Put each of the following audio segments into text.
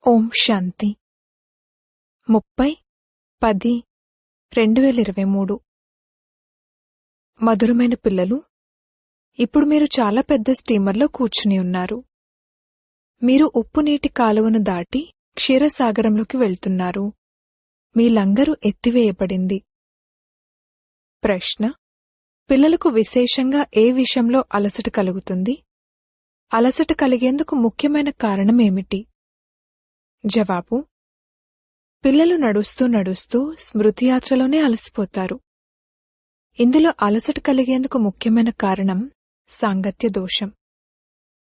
ఓం శాంతి 30/10/2023 మధురమైన పిల్లలు, ఇప్పుడు మీరు చాలా పెద్ద స్టీమర్లో కూర్చుని ఉన్నారు. మీరు ఉప్పు నీటి కాలువను దాటి క్షీరసాగరంలోకి వెళ్తున్నారు. మీ లంగరు ఎత్తివేయబడింది. ప్రశ్న: పిల్లలకు విశేషంగా ఏ విషయంలో అలసట కలుగుతుంది? అలసట కలిగేందుకు ముఖ్యమైన కారణమేమిటి? జవాబు: పిల్లలు నడుస్తూ నడుస్తూ స్మృతియాత్రలోనే అలసిపోతారు. ఇందులో అలసట కలిగేందుకు ముఖ్యమైన కారణం సాంగత్య దోషం.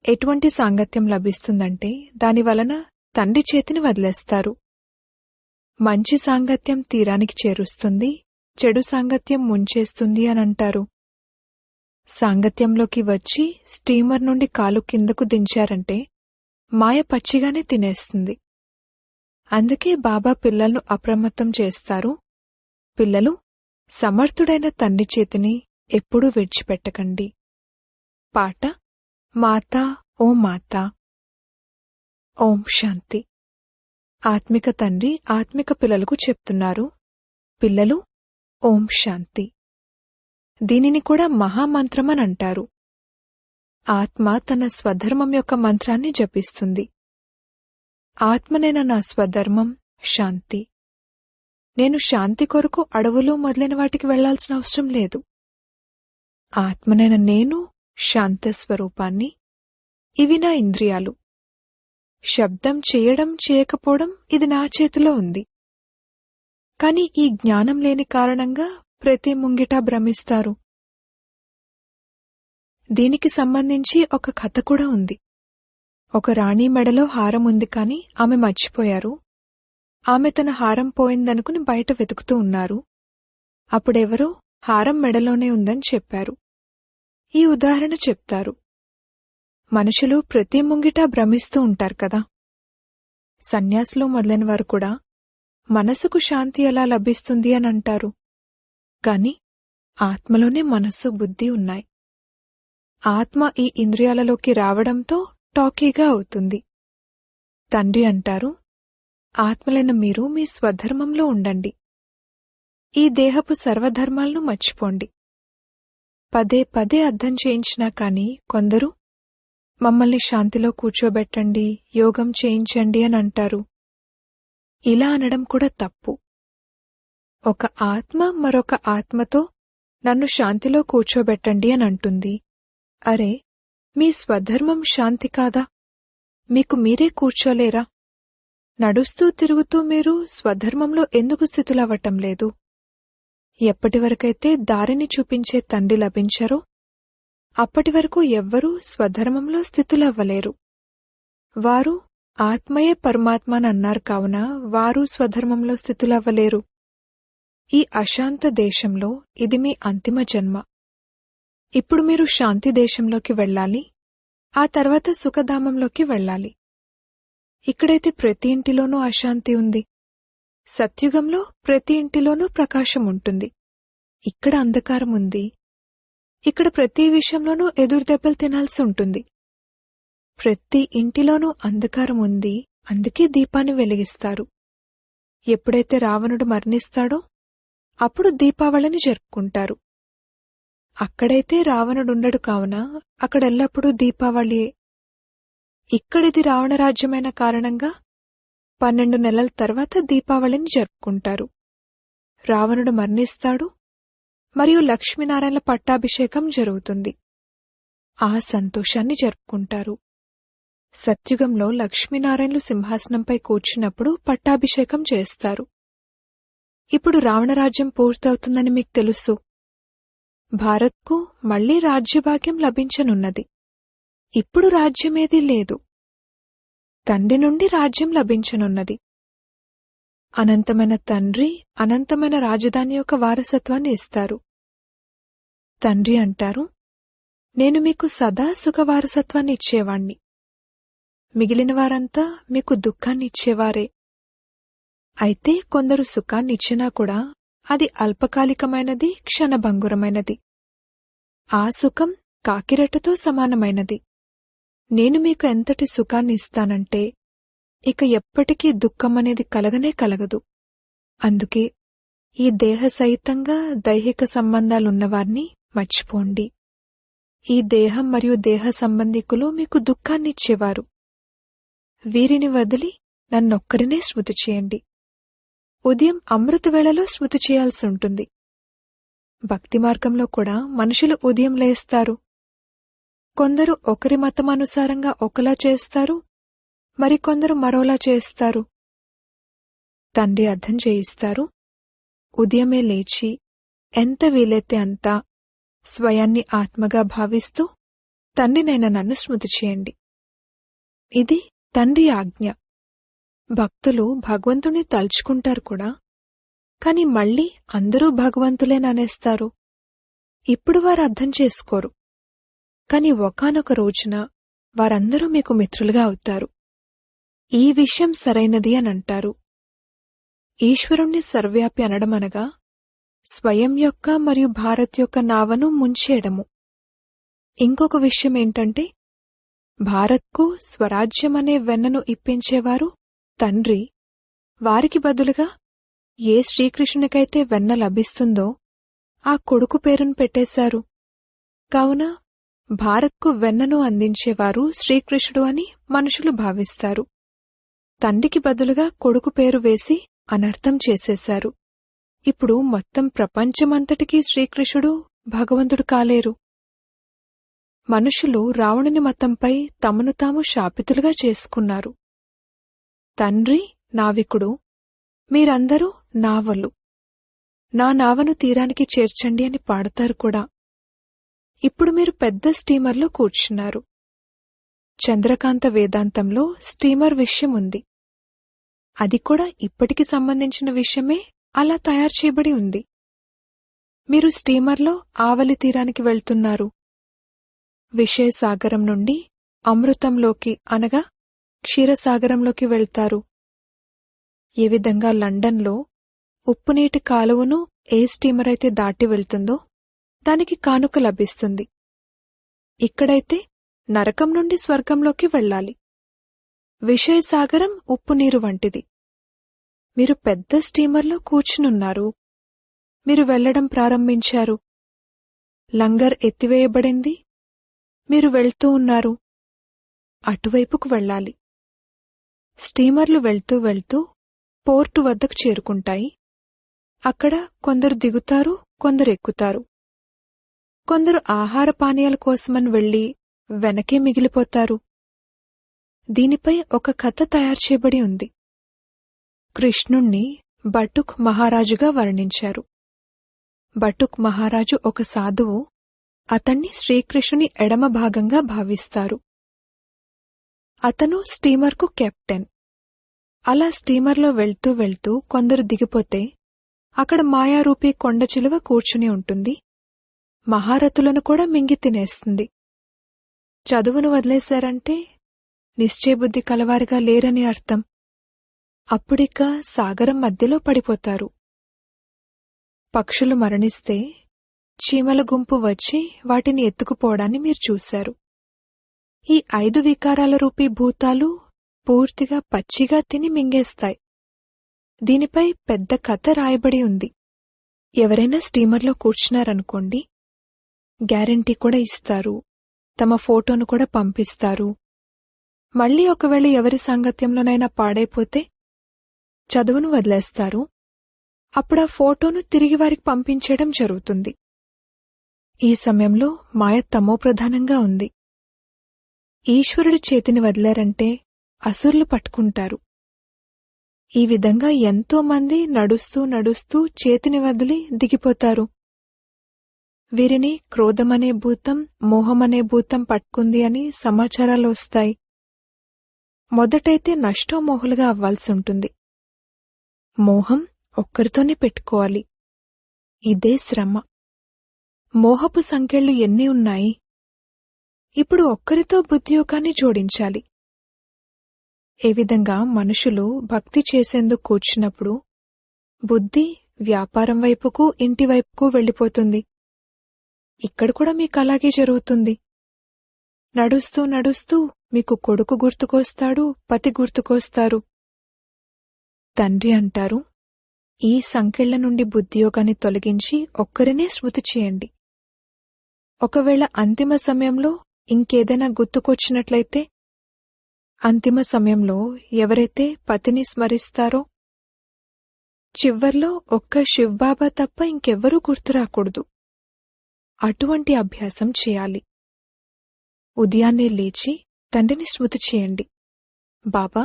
ఎటువంటి సాంగత్యం లభిస్తుందంటే దానివలన తండ్రి చేతిని వదిలేస్తారు. మంచి సాంగత్యం తీరానికి చేరుస్తుంది, చెడు సాంగత్యం ముంచేస్తుంది అనంటారు. సాంగత్యంలోకి వచ్చి స్టీమర్ నుండి కాలు కిందకు దించారంటే మాయ పచ్చిగానే తినేస్తుంది. అందుకే బాబా పిల్లలను అప్రమత్తం చేస్తారు. పిల్లలు, సమర్థుడైన తండ్రి చేతిని ఎప్పుడూ విడిచిపెట్టకండి. పాట: మాతా ఓ మాతా. ఓం శాంతి. ఆత్మిక తండ్రి ఆత్మిక పిల్లలకు చెప్తున్నారు, పిల్లలు, ఓం శాంతి. దీనిని కూడా మహామంత్రమనంటారు. ఆత్మ తన స్వధర్మం యొక్క మంత్రాన్ని జపిస్తుంది. ఆత్మనైన నా స్వధర్మం శాంతి. నేను శాంతి కొరకు అడవులు మొదలైన వాటికి వెళ్లాల్సిన అవసరం లేదు. ఆత్మనైన నేను శాంతస్వరూపాన్ని. ఇవి నా ఇంద్రియాలు. శబ్దం చేయడం చేయకపోవడం ఇది నా చేతిలో ఉంది. కాని ఈ జ్ఞానం లేని కారణంగా ప్రతి ముంగిటా భ్రమిస్తారు. దీనికి సంబంధించి ఒక కథ కూడా ఉంది. ఒక రాణి మెడలో హారం ఉంది కాని ఆమె మర్చిపోయారు. ఆమె తన హారం పోయిందనుకుని బయట వెతుకుతూ ఉన్నారు. అప్పుడెవరో హారం మెడలోనే ఉందని చెప్పారు. ఈ ఉదాహరణ చెప్తారు. మనుషులు ప్రతి ముంగిటా భ్రమిస్తూ ఉంటారు కదా. సన్యాసులు మొదలైన వారు కూడా మనసుకు శాంతి ఎలా లభిస్తుంది అని అంటారు. కాని ఆత్మలోనే మనస్సు, బుద్ధి ఉన్నాయి. ఆత్మ ఈ ఇంద్రియాలలోకి రావడంతో టాకీగా అవుతుంది. తండ్రి అంటారు, ఆత్మలైన మీరు మీ స్వధర్మంలో ఉండండి. ఈ దేహపు సర్వధర్మాలను మర్చిపోండి. పదే పదే అర్థం చేయించినా కాని కొందరు మమ్మల్ని శాంతిలో కూర్చోబెట్టండి, యోగం చేయించండి అని అంటారు. ఇలా అనడం కూడా తప్పు. ఒక ఆత్మ మరొక ఆత్మతో నన్ను శాంతిలో కూర్చోబెట్టండి అని అంటుంది. అరే, మీ స్వధర్మం శాంతి కాదా? మీకు మీరే కూర్చోలేరా? నడుస్తూ తిరుగుతూ మీరు స్వధర్మంలో ఎందుకు స్థితులవ్వటం లేదు? ఎప్పటివరకైతే దారిని చూపించే తండ్రి లభించారో అప్పటివరకు ఎవ్వరూ స్వధర్మంలో స్థితులవ్వలేరు. వారు ఆత్మయే పరమాత్మనన్నారు కావున వారు స్వధర్మంలో స్థితులవ్వలేరు. ఈ అశాంత దేశంలో ఇది మీ అంతిమ జన్మ. ఇప్పుడు మీరు శాంతి దేశంలోకి వెళ్ళాలి. ఆ తర్వాత సుఖధామంలోకి వెళ్ళాలి. ఇక్కడైతే ప్రతి ఇంటిలోనూ అశాంతి ఉంది. సత్యుగంలో ప్రతి ఇంటిలోనూ ప్రకాశం ఉంటుంది. ఇక్కడ అంధకారం ఉంది. ఇక్కడ ప్రతి విషయంలోనూ ఎదురుదెబ్బలు తినాల్సి ఉంటుంది. ప్రతి ఇంటిలోనూ అంధకారం ఉంది. అందుకే దీపాన్ని వెలిగిస్తారు. ఎప్పుడైతే రావణుడు మరణిస్తాడో అప్పుడు దీపావళిని జరుపుకుంటారు. అక్కడైతే రావణుడుండడు కావున అక్కడెల్లప్పుడూ దీపావళియే. ఇక్కడిది రావణరాజ్యమైన కారణంగా 12 నెలల తర్వాత దీపావళిని జరుపుకుంటారు. రావణుడు మరణిస్తాడు మరియు లక్ష్మీనారాయణల పట్టాభిషేకం జరుగుతుంది. ఆ సంతోషాన్ని జరుపుకుంటారు. సత్యుగంలో లక్ష్మీనారాయణలు సింహాసనంపై కూర్చున్నప్పుడు పట్టాభిషేకం చేస్తారు. ఇప్పుడు రావణరాజ్యం పూర్తవుతుందని మీకు తెలుసు. భారత్కు మళ్లీ రాజ్యభాగ్యం లభించనున్నది. ఇప్పుడు రాజ్యమేదీ లేదు. తండ్రి నుండి రాజ్యం లభించనున్నది. అనంతమైన తండ్రి అనంతమైన రాజధాని యొక్క వారసత్వాన్ని ఇస్తారు. తండ్రి అంటారు, నేను మీకు సదా సుఖవారసత్వాన్ని ఇచ్చేవాణ్ణి. మిగిలిన వారంతా మీకు దుఃఖాన్ని ఇచ్చేవారే. అయితే కొందరు సుఖాన్నిచ్చినా కూడా అది అల్పకాలికమైనది, క్షణభంగురమైనది. ఆ సుఖం కాకిరెట్టతో సమానమైనది. నేను మీకు ఎంతటి సుఖాన్ని ఇస్తానంటే ఇక ఎప్పటికీ దుఃఖమనేది కలగనే కలగదు. అందుకే ఈ దేహ సహితంగా దైహిక సంబంధాలున్నవారిని మర్చిపోండి. ఈ దేహం మరియు దేహ సంబంధికులు మీకు దుఃఖాన్నిచ్చేవారు. వీరిని వదిలి నన్నొక్కరినే స్మృతి చేయండి. ఉదయం అమృతవేళలో స్మృతి చేయాల్సి ఉంటుంది. భక్తి మార్గంలో కూడా మనుషులు ఉదయం లేస్తారు. కొందరు ఒకరి మతమనుసారంగా ఒకలా చేస్తారు, మరికొందరు మరోలా చేస్తారు. తండ్రి అర్థం చేయిస్తారు, ఉదయమే లేచి ఎంత వీలైతే అంత స్వయాన్ని ఆత్మగా భావిస్తూ తండ్రినైన నన్ను స్మృతి చేయండి. ఇది తండ్రి ఆజ్ఞ. భక్తులు భగవంతుని తలుచుకుంటారు కూడా, కాని మళ్లీ అందరూ భగవంతులేననేస్తారు. ఇప్పుడు వారు అర్థం చేసుకోరు. కాని ఒకానొక రోజున వారందరూ మీకు మిత్రులుగా అవుతారు. ఈ విషయం సరైనది అనంటారు. ఈశ్వరుణ్ణి సర్వ్యాపి అనడమనగా స్వయం యొక్క మరియు భారత్ యొక్క నావను ముంచేయడము. ఇంకొక విషయమేంటంటే, భారత్కు స్వరాజ్యమనే వెన్నను ఇప్పించేవారు తండ్రి. వారికి బదులుగా ఏ శ్రీకృష్ణునికైతే వెన్న లభిస్తుందో ఆ కొడుకు పేరును పెట్టేశారు. కావున భారత్కు వెన్నను అందించేవారు శ్రీకృష్ణుడు అని మనుషులు భావిస్తారు. తండ్రికి బదులుగా కొడుకు పేరు వేసి అనర్థం చేసేశారు. ఇప్పుడు మొత్తం ప్రపంచమంతటికీ శ్రీకృష్ణుడు భగవంతుడు కాలేరు. మనుషులు రావణుని మతంపై తమను తాము శాపితులుగా చేసుకున్నారు. తండ్రి నావికుడు, మీరందరూ నావలు, నా నావను తీరానికి చేర్చండి అని పాడతారు కూడా. ఇప్పుడు మీరు పెద్ద స్టీమర్లో కూర్చున్నారు. చంద్రకాంత వేదాంతంలో స్టీమర్ విషయం ఉంది. అది కూడా ఇప్పటికి సంబంధించిన విషయమే అలా తయారు చేయబడి ఉంది. మీరు స్టీమర్లో ఆవలి తీరానికి వెళ్తున్నారు. విషయసాగరం నుండి అమృతంలోకి అనగా క్షీరసాగరంలోకి వెళ్తారు. ఏ విధంగా లండన్లో ఉప్పునీటి కాలువను ఏ స్టీమర్ అయితే దాటి వెళ్తుందో దానికి కానుక లభిస్తుంది. ఇక్కడైతే నరకం నుండి స్వర్గంలోకి వెళ్ళాలి. విషయసాగరం ఉప్పునీరు వంటిది. మీరు పెద్ద స్టీమర్లో కూర్చునున్నారు. మీరు వెళ్లడం ప్రారంభించారు. లంగర్ ఎత్తివేయబడింది. మీరు వెళ్తూ ఉన్నారు. అటువైపుకు వెళ్ళాలి. స్టీమర్లు వెళ్తూ వెళ్తూ పోర్టు వద్దకు చేరుకుంటాయి. అక్కడ కొందరు దిగుతారు, కొందరు ఎక్కుతారు. కొందరు ఆహార పానీయాల కోసమని వెళ్లి వెనకే మిగిలిపోతారు. దీనిపై ఒక కథ తయారు చేయబడి ఉంది. కృష్ణుణ్ణి బటుక్ మహారాజుగా వర్ణించారు. బటుక్ మహారాజు ఒక సాధువు. అతణ్ణి శ్రీకృష్ణుని ఎడమ భాగంగా భావిస్తారు. అతను స్టీమర్కు కెప్టెన్. అలా స్టీమర్లో వెళ్తూ వెళ్తూ కొందరు దిగిపోతే అక్కడ మాయారూపీ కొండచిలువ కూర్చుని ఉంటుంది. మహారథులను కూడా మింగి తినేస్తుంది. చదువును వదిలేశారంటే నిశ్చయబుద్ధి కలవారిగా లేరని అర్థం. అప్పుడిక సాగరం మధ్యలో పడిపోతారు. పక్షులు మరణిస్తే చీమల గుంపు వచ్చి వాటిని ఎత్తుకుపోవడాన్ని మీరు చూశారు. ఈ 5 వికారాల రూపీ భూతాలు పూర్తిగా పచ్చిగా తిని మింగేస్తాయి. దీనిపై పెద్ద కథ రాయబడి ఉంది. ఎవరైనా స్టీమర్లో కూర్చున్నారనుకోండి, గ్యారంటీ కూడా ఇస్తారు. తమ ఫోటోను కూడా పంపిస్తారు. మళ్లీ ఒకవేళ ఎవరి సాంగత్యంలోనైనా పాడైపోతే చదువును వదిలేస్తారు. అప్పుడా ఫోటోను తిరిగి వారికి పంపించడం జరుగుతుంది. ఈ సమయంలో మాయ తమోప్రధానంగా ఉంది. ఈశ్వరుడి చేతిని వదిలారంటే అసురులు పట్టుకుంటారు. ఈ విధంగా ఎంతో మంది నడుస్తూ నడుస్తూ చేతిని వదిలి దిగిపోతారు. వీరిని క్రోధమనే భూతం, మోహమనే భూతం పట్టుకుంది అని సమాచారాలు వస్తాయి. మొదటైతే నష్టోమోహులుగా అవ్వాల్సి ఉంటుంది. మోహం ఒక్కరితోనే పెట్టుకోవాలి. ఇదే శ్రమ. మోహపు సంకెళ్ళు ఎన్ని ఉన్నాయి? ఇప్పుడు ఒక్కరితో బుద్ధియోగాన్ని జోడించాలి. ఏ విధంగా మనుషులు భక్తి చేసేందుకు కూర్చున్నప్పుడు బుద్ధి వ్యాపారం వైపుకు, ఇంటి వైపుకు వెళ్ళిపోతుంది. ఇక్కడ కూడా మీకు అలాగే జరుగుతుంది. నడుస్తూ నడుస్తూ మీకు కొడుకు గుర్తుకొస్తాడు, పతి గుర్తుకొస్తారు. తండ్రి అంటారు, ఈ సంకెళ్ల నుండి బుద్ధియోగాన్ని తొలగించి ఒక్కరినే స్మృతి చేయండి. ఒకవేళ అంతిమ సమయంలో ఇంకేదైనా గుర్తుకొచ్చినట్లయితే, అంతిమ సమయంలో ఎవరైతే పతిని స్మరిస్తారో చివర్లో ఒక్క శివ్బాబా తప్ప ఇంకెవ్వరూ గుర్తురాకూడదు. అటువంటి అభ్యాసం చేయాలి. ఉదయాన్నే లేచి తండ్రిని స్మృతి చేయండి. బాబా,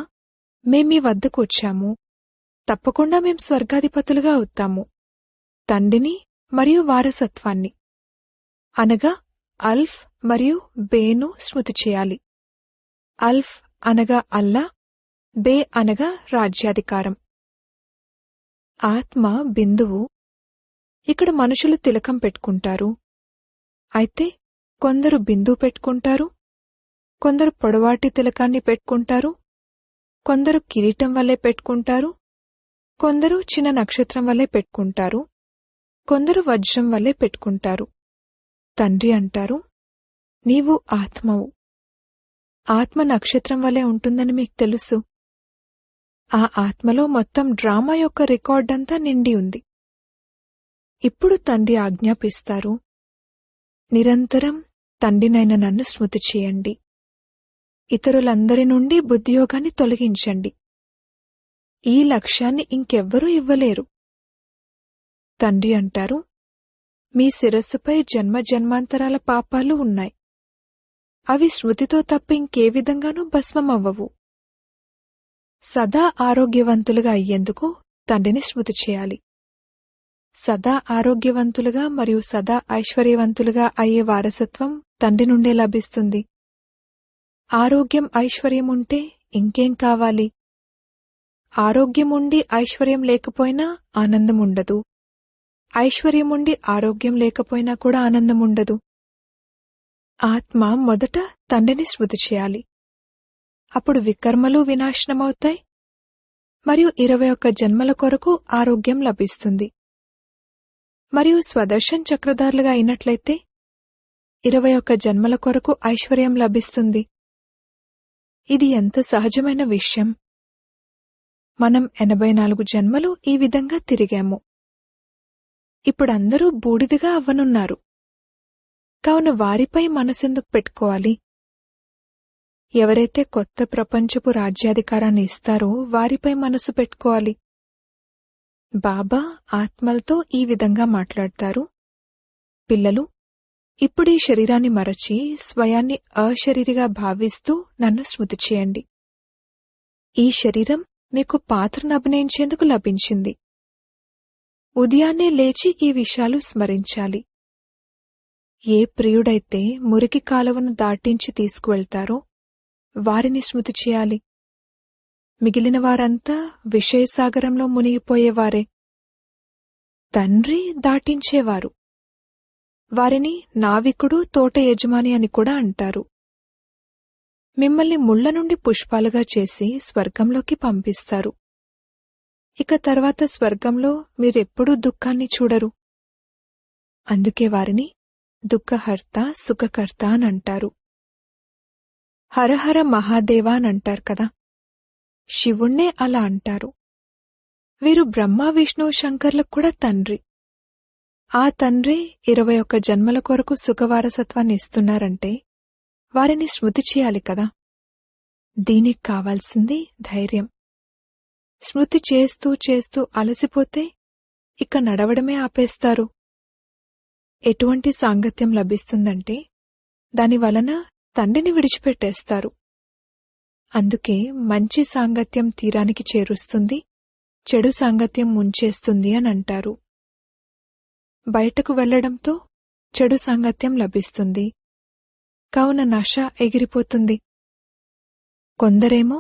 మేమీ వద్దకు వచ్చాము. తప్పకుండా మేం స్వర్గాధిపతులుగా అవుతాము. తండ్రిని మరియు వారసత్వాన్ని అనగా అల్ఫ్ మరియు బేను స్మృతి చేయాలి. అల్ఫ్ అనగా అల్లా, బే అనగా రాజ్యాధికారం. ఆత్మ బిందువు. ఇక్కడ మనుషులు తిలకం పెట్టుకుంటారు. అయితే కొందరు బిందువు పెట్టుకుంటారు, కొందరు పొడవాటి తిలకాన్ని పెట్టుకుంటారు, కొందరు కిరీటం వల్లే పెట్టుకుంటారు, కొందరు చిన్న నక్షత్రం వల్లే పెట్టుకుంటారు, కొందరు వజ్రం వల్లే పెట్టుకుంటారు. తండ్రి అంటారు, నీవు ఆత్మవు. ఆత్మ నక్షత్రం వలె ఉంటుందని మీకు తెలుసు. ఆ ఆత్మలో మొత్తం డ్రామా యొక్క రికార్డంతా నిండి ఉంది. ఇప్పుడు తండ్రి ఆజ్ఞాపిస్తారు, నిరంతరం తండ్రినైన నన్ను స్మృతి చేయండి. ఇతరులందరి నుండి బుద్ధియోగాన్ని తొలగించండి. ఈ లక్ష్యాన్ని ఇంకెవ్వరూ ఇవ్వలేరు. తండ్రి అంటారు, మీ శిరస్సుపై జన్మ జన్మాంతరాల పాపాలు ఉన్నాయి. అవి స్మృతితో తప్ప ఇంకే విధంగానూ భస్మమవ్వవు. సదా ఆరోగ్యవంతులుగా అయ్యేందుకు తండ్రిని స్మృతి చేయాలి. సదా ఆరోగ్యవంతులుగా మరియు సదా ఐశ్వర్యవంతులుగా అయ్యే వారసత్వం తండ్రి నుండే లభిస్తుంది. ఆరోగ్యం, ఐశ్వర్యం ఉంటే ఇంకేం కావాలి? ఆరోగ్యం ఉండి ఐశ్వర్యం లేకపోయినా ఆనందం ఉండదు. ఐశ్వర్యం ఉండి ఆరోగ్యం లేకపోయినా కూడా ఆనందం ఉండదు. ఆత్మ మొదట తండ్రిని స్మృతి చేయాలి. అప్పుడు వికర్మలు వినాశనమవుతాయి మరియు 21 జన్మల కొరకు ఆరోగ్యం లభిస్తుంది. మరియు స్వదర్శన్ చక్రధారులుగా అయినట్లయితే 21 జన్మల కొరకు ఐశ్వర్యం లభిస్తుంది. ఇది ఎంత సహజమైన విషయం. మనం 84 జన్మలు ఈ విధంగా తిరిగాము. ఇప్పుడందరూ బూడిదగా అవ్వనున్నారు. కావున వారిపై మనసెందుకు పెట్టుకోవాలి? ఎవరైతే కొత్త ప్రపంచపు రాజ్యాధికారాన్ని ఇస్తారో వారిపై మనసు పెట్టుకోవాలి. బాబా ఆత్మలతో ఈ విధంగా మాట్లాడతారు, పిల్లలు, ఇప్పుడీ శరీరాన్ని మరచి స్వయాన్ని అశరీరిగా భావిస్తూ నన్ను స్మృతి చేయండి. ఈ శరీరం మీకు పాత్రను అభినయించేందుకు లభించింది. ఉదయాన్నే లేచి ఈ విషయాలు స్మరించాలి. ఏ ప్రియుడైతే మురికి కాలువను దాటించి తీసుకువెళ్తారో వారిని స్మృతి చేయాలి. మిగిలిన వారంతా విషయసాగరంలో మునిగిపోయేవారే. తండ్రి దాటించేవారు. వారిని నావికుడు, తోట యజమాని అని కూడా అంటారు. మిమ్మల్ని ముళ్ల నుండి పుష్పాలుగా చేసి స్వర్గంలోకి పంపిస్తారు. ఇక తర్వాత స్వర్గంలో మీరెప్పుడూ దుఃఖాన్ని చూడరు. అందుకే వారిని దుఃఖహర్త, సుఖకర్త అని అంటారు. హరహర మహాదేవా అని అంటారు కదా, శివుణ్ణే అలా అంటారు. వీరు బ్రహ్మ, విష్ణు, శంకర్లకు కూడా తండ్రి. ఆ తండ్రి 21 జన్మల కొరకు సుఖవారసత్వాన్ని ఇస్తున్నారంటే వారిని స్మృతి చేయాలి కదా. దీనికి కావాల్సింది ధైర్యం. స్మృతి చేస్తూ చేస్తూ అలసిపోతే ఇక నడవడమే ఆపేస్తారు. ఎటువంటి సాంగత్యం లభిస్తుందంటే దానివలన తండ్రిని విడిచిపెట్టేస్తారు. అందుకే మంచి సాంగత్యం తీరానికి చేరుస్తుంది, చెడు సాంగత్యం ముంచేస్తుంది అని అంటారు. బయటకు వెళ్లడంతో చెడు సాంగత్యం లభిస్తుంది. కావున నష ఎగిరిపోతుంది. కొందరేమో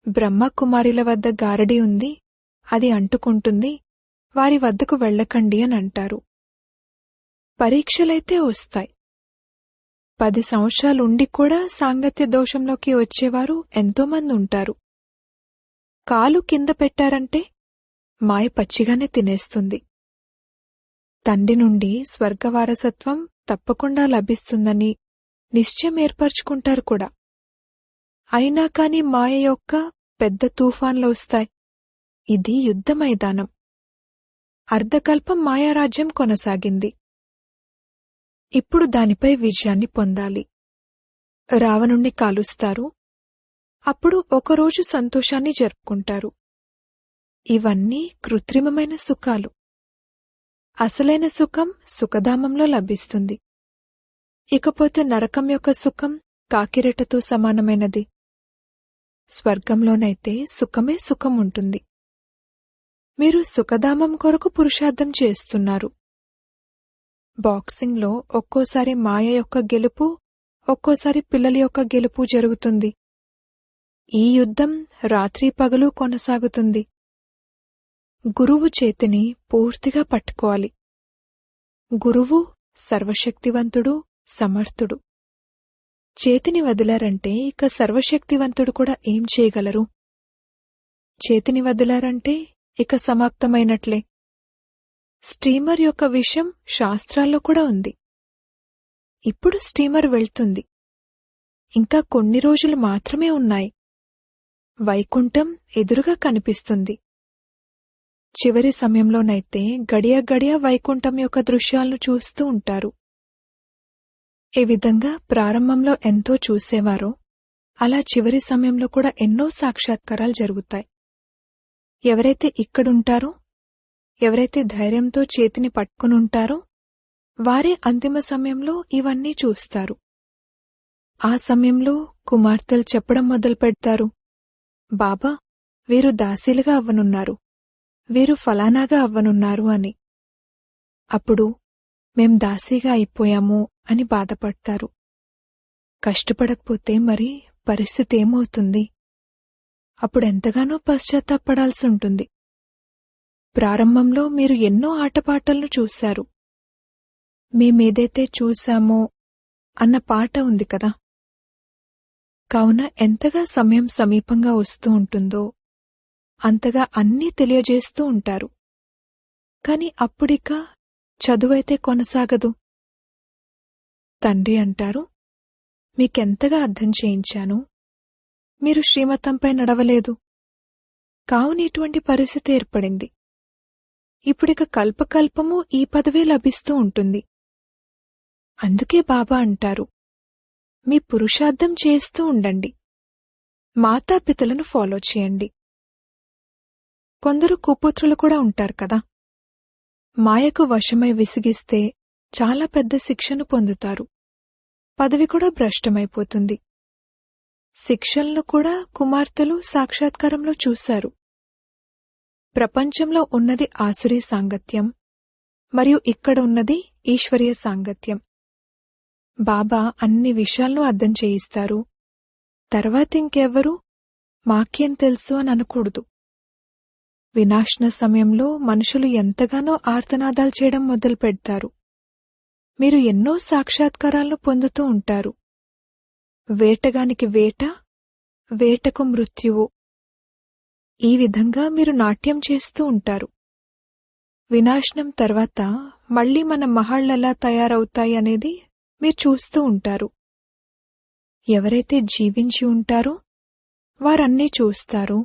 బ్రహ్మకుమారిల వద్ద గారడి ఉంది, అది అంటుకుంటుంది, వారి వద్దకు వెళ్లకండి అని అంటారు. పరీక్షలైతే వస్తాయి. 10 సంవత్సరాలుండి కూడా సాంగత్య దోషంలోకి వచ్చేవారు ఎంతోమంది ఉంటారు. కాలు కింద పెట్టారంటే మాయ పచ్చిగానే తినేస్తుంది. తండ్రి నుండి స్వర్గవారసత్వం తప్పకుండా లభిస్తుందని నిశ్చయం ఏర్పరచుకుంటారు కూడా. అయినా కాని మాయ యొక్క పెద్ద తుఫాన్లు వస్తాయి. ఇది యుద్ధ మైదానం. అర్ధకల్పం మాయారాజ్యం కొనసాగింది. ఇప్పుడు దానిపై విజయాన్ని పొందాలి. రావణుణ్ణి కాలుస్తారు. అప్పుడు ఒకరోజు సంతోషాన్ని జరుపుకుంటారు. ఇవన్నీ కృత్రిమమైన సుఖాలు. అసలైన సుఖం సుఖధామంలో లభిస్తుంది. ఇకపోతే నరకం యొక్క సుఖం కాకిరెట్టతో సమానమైనది. స్వర్గంలోనైతే సుఖమే సుఖం ఉంటుంది. మీరు సుఖధామం కొరకు పురుషార్థం చేస్తున్నారు. బాక్సింగ్లో ఒక్కోసారి మాయ యొక్క గెలుపు, ఒక్కోసారి పిల్లల యొక్క గెలుపు జరుగుతుంది. ఈ యుద్ధం రాత్రి పగలు కొనసాగుతుంది. గురువు చేతిని పూర్తిగా పట్టుకోవాలి. గురువు సర్వశక్తివంతుడు, సమర్థుడు. చేతిని వదిలారంటే ఇక సర్వశక్తివంతుడు కూడా ఏం చేయగలరు? చేతిని వదిలారంటే ఇక సమాప్తమైనట్లే. స్టీమర్ యొక్క విషయం శాస్త్రాల్లో కూడా ఉంది. ఇప్పుడు స్టీమర్ వెళ్తుంది. ఇంకా కొన్ని రోజులు మాత్రమే ఉన్నాయి. వైకుంఠం ఎదురుగా కనిపిస్తుంది. చివరి సమయంలోనైతే గడియ గడియ వైకుంఠం యొక్క దృశ్యాలను చూస్తూ ఉంటారు. ఏ విధంగా ప్రారంభంలో ఎంతో చూసేవారో అలా చివరి సమయంలో కూడా ఎన్నో సాక్షాత్కారాలు జరుగుతాయి. ఎవరైతే ఇక్కడుంటారో, ఎవరైతే ధైర్యంతో చేతిని పట్టుకునుంటారో వారే అంతిమ సమయంలో ఇవన్నీ చూస్తారు. ఆ సమయంలో కుమార్తెలు చెప్పడం మొదలుపెడతారు, బాబా, వీరు దాసీలుగా అవ్వనున్నారు, వీరు ఫలానాగా అవ్వనున్నారు అని. అప్పుడు మేం దాసీగా అయిపోయాము అని బాధపడతారు. కష్టపడకపోతే మరి పరిస్థితి ఏమవుతుంది? అప్పుడెంతగానో పశ్చాత్తాపడాల్సి ఉంటుంది. ప్రారంభంలో మీరు ఎన్నో ఆటపాటలను చూశారు. మేమేదైతే చూశామో అన్న పాట ఉంది కదా. కావున ఎంతగా సమయం సమీపంగా వస్తూ ఉంటుందో అంతగా అన్నీ తెలియజేస్తూ ఉంటారు. కాని అప్పుడిక చదువైతే కొనసాగదు. తండ్రి అంటారు, మీకెంతగా అర్థం చేయించాను, మీరు శ్రీమతంపై నడవలేదు. కావున ఇటువంటి పరిస్థితి ఏర్పడింది. ఇప్పుడిక కల్పకల్పము ఈ పదవే లభిస్తూ ఉంటుంది. అందుకే బాబా అంటారు, మీ పురుషార్థం చేస్తూ ఉండండి, మాతాపితలను ఫాలో చేయండి. కొందరు కుపుత్రులు కూడా ఉంటారు కదా. మాయకు వశమై విసిగిస్తే చాలా పెద్ద శిక్షను పొందుతారు. పదవి కూడా భ్రష్టమైపోతుంది. శిక్షలను కూడా కుమార్తెలు సాక్షాత్కారంలో చూశారు. ప్రపంచంలో ఉన్నది ఆసురీ సాంగత్యం, మరియు ఇక్కడ ఉన్నది ఈశ్వరీయ సాంగత్యం. బాబా అన్ని విషయాలను అర్థం చేయిస్తారు. తర్వాతింకెవ్వరూ మాకేం తెలుసు అని అనకూడదు. వినాశన సమయంలో మనుషులు ఎంతగానో ఆర్తనాదాలు చేయడం మొదలు పెడతారు. మీరు ఎన్నో సాక్షాత్కారాలను పొందుతూ ఉంటారు. వేటగానికి వేట, వేటకు మృత్యువు. ఈ విధంగా మీరు నాట్యం చేస్తూ ఉంటారు. వినాశనం తర్వాత మళ్లీ మన మహళ్ళెలా తయారవుతాయి అనేది మీరు చూస్తూ ఉంటారు. ఎవరైతే జీవించి ఉంటారో వారన్నీ చూస్తారు.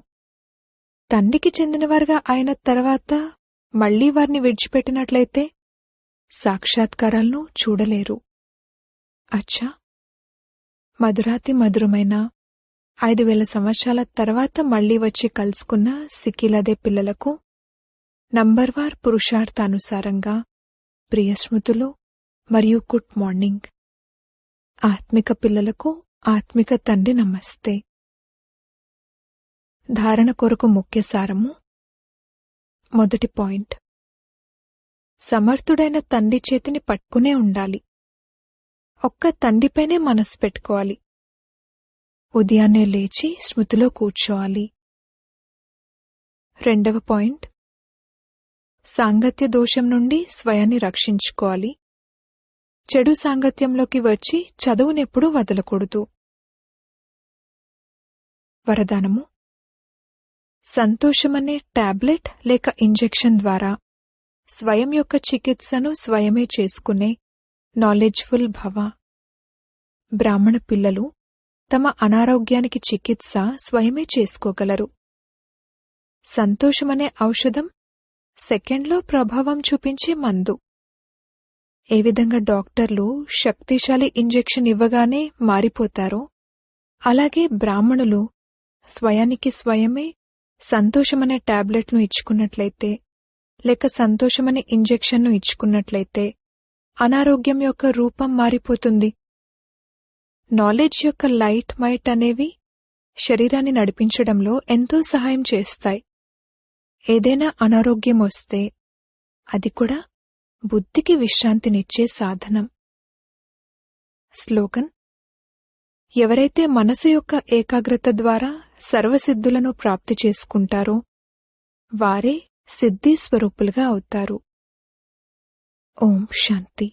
తండ్రికి చెందినవారుగా అయిన తర్వాత మళ్లీ వారిని విడిచిపెట్టినట్లయితే సాక్షాత్కారాలను చూడలేరు. అచ్చా, మధురాతి మధురమైన 5000 సంవత్సరాల తర్వాత మళ్లీ వచ్చి కలుసుకున్న సిక్కిలదే పిల్లలకు నంబర్వార్ పురుషార్థానుసారంగా ప్రియస్మృతులు మరియు గుడ్ మార్నింగ్. ఆత్మిక పిల్లలకు ఆత్మిక తండ్రి నమస్తే. ధారణ కొరకు ముఖ్య సారము. మొదటి పాయింట్, సమర్థుడైన తండ్రి చేతిని పట్టుకునే ఉండాలి. ఒక్క తండ్రిపైనే మనసు పెట్టుకోవాలి. ఉదయాన్నే లేచి స్మృతిలో కూర్చోవాలి. రెండవ పాయింట్, సాంగత్య దోషం నుండి స్వయాన్ని రక్షించుకోవాలి. చెడు సాంగత్యంలోకి వచ్చి చదువునెప్పుడూ వదలకూడదు. వరదానము. సంతోషమనే టాబ్లెట్ లేక ఇంజెక్షన్ ద్వారా స్వయం యొక్క చికిత్సను స్వయమే చేసుకునే నాలెడ్జ్ఫుల్ భవ. బ్రాహ్మణ పిల్లలు తమ అనారోగ్యానికి చికిత్స స్వయమే చేసుకోగలరు. సంతోషమనే ఔషధం సెకండ్లో ప్రభావం చూపించే మందు. ఏ విధంగా డాక్టర్లు శక్తిశాలి ఇంజెక్షన్ ఇవ్వగానే మారిపోతారో, అలాగే బ్రాహ్మణులు స్వయానికి స్వయమే సంతోషమనే టాబ్లెట్ను ఇచ్చుకున్నట్లయితే, లేక సంతోషమనే ఇంజెక్షన్ను ఇచ్చుకున్నట్లయితే అనారోగ్యం యొక్క రూపం మారిపోతుంది. నాలెడ్జ్ యొక్క లైట్ మైట్ అనేవి శరీరాన్ని నడిపించడంలో ఎంతో సహాయం చేస్తాయి. ఏదైనా అనారోగ్యం వస్తే అది కూడా బుద్ధికి విశ్రాంతినిచ్చే సాధనం. స్లోగన్: ఎవరైతే మనసు యొక్క ఏకాగ్రత ద్వారా సర్వసిద్ధులను ప్రాప్తి చేసుకుంటారో వారే సిద్ధి స్వరూపులుగా అవుతారు. ఓం శాంతి.